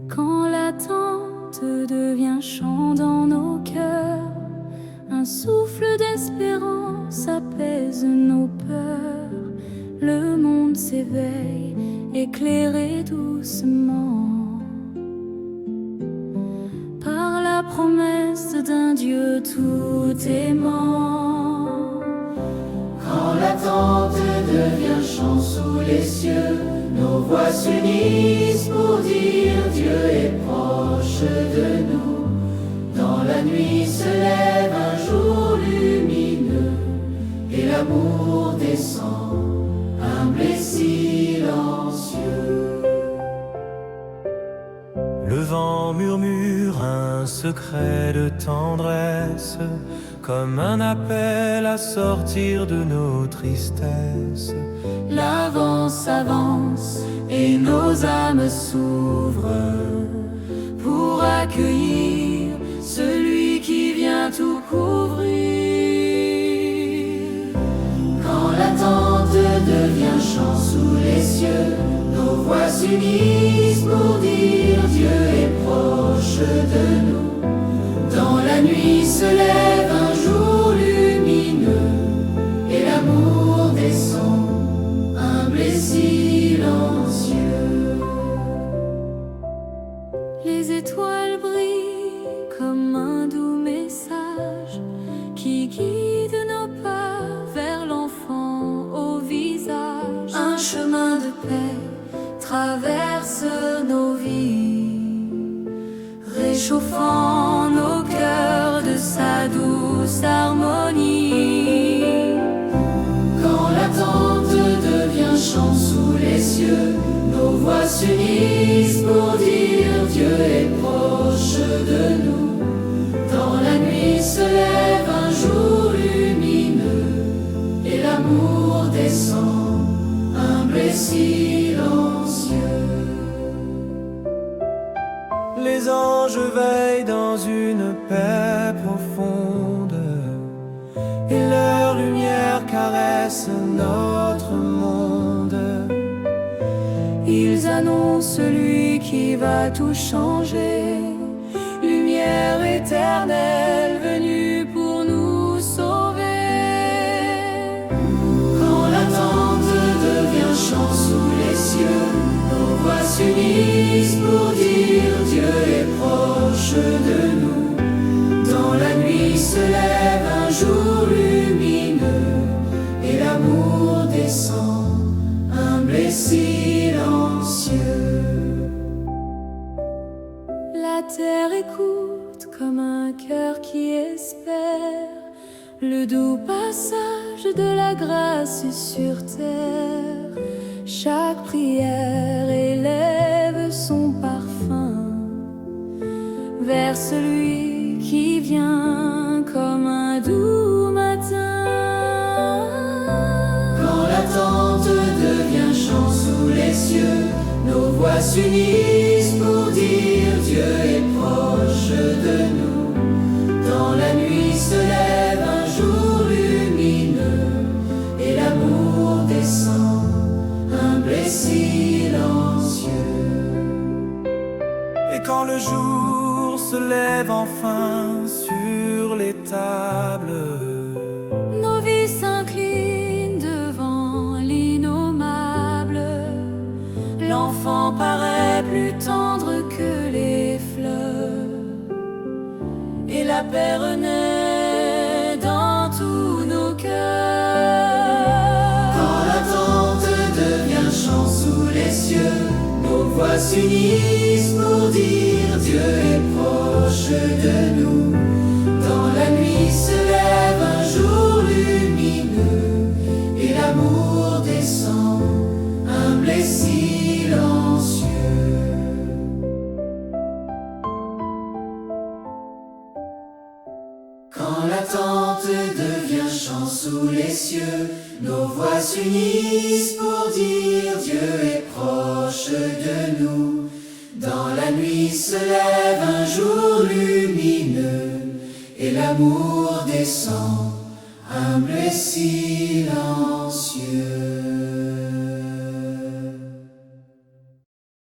Quand l'attente devient chant dans nos cœurs, un souffle d'espérance apaise nos peurs. Le monde s'éveille, éclairé doucement par la promesse d'un Dieu tout aimant. Quand l'attente devient chant sous les cieux, nos voix s'unissent pour dire Dieu est proche de nous. Dans la nuit se lève un jour lumineux et l'amour descend, humble et silencieux. Le vent murmure un secret de tendresse, comme un appel à sortir de nos tristesses. L'avance avance et nos âmes s'ouvrent pour accueillir celui qui vient tout couvrir. Quand l'attente devient chant sous les cieux, nos voix s'unissent pour dire Dieu est proche de nous. Dans la nuit se lève un jour lumineux et l'amour descend, humble et silencieux. Les étoiles brillent comme un doux message qui guide nos pas vers l'enfant au visage. Un chemin de paix traverse nos vies, réchauffant nos cœurs de sa douce harmonie. Quand l'attente devient chant sous les cieux, nos voix s'unissent pour dire Dieu est proche de nous. Dans la nuit se lève un jour lumineux et l'amour descend, humble et silencieux. Les anges veillent dans une paix profonde et leur lumière caresse notre monde. Ils annoncent celui qui va tout changer, lumière éternelle venue pour nous sauver. Quand l'attente devient chant sous les cieux, nos voix s'unissent pour dire Dieu est proche de nous. Dans la nuit se lève un jour lumineux et l'amour descend, humble et silencieux. La terre écoute comme un cœur qui espère le doux passage de la grâce sur terre. Chaque prière élève son parfum vers celui qui vient comme un doux matin. Quand l'attente devient chant sous les cieux, nos voix s'unissent pour dire Dieu est proche de nous. Dans la nuit se lève un jour lumineux et l'amour descend, humble et silencieux. Et quand le jour se lève enfin sur les tables, nos vies s'inclinent devant l'innommable. L'enfant paraît plus tendre que les fleurs et la paix renaît dans tous nos cœurs. Quand l'attente devient chant sous les cieux, nos voix s'unissent pour dire Dieu est proche de nous. Dans la nuit se lève un jour lumineux et l'amour descend, humble et silencieux. Quand l'attente devient chant sous les cieux, nos voix s'unissent pour dire Dieu est proche de nous. Dans la nuit se lève un jour lumineux et l'amour descend, humble et silent.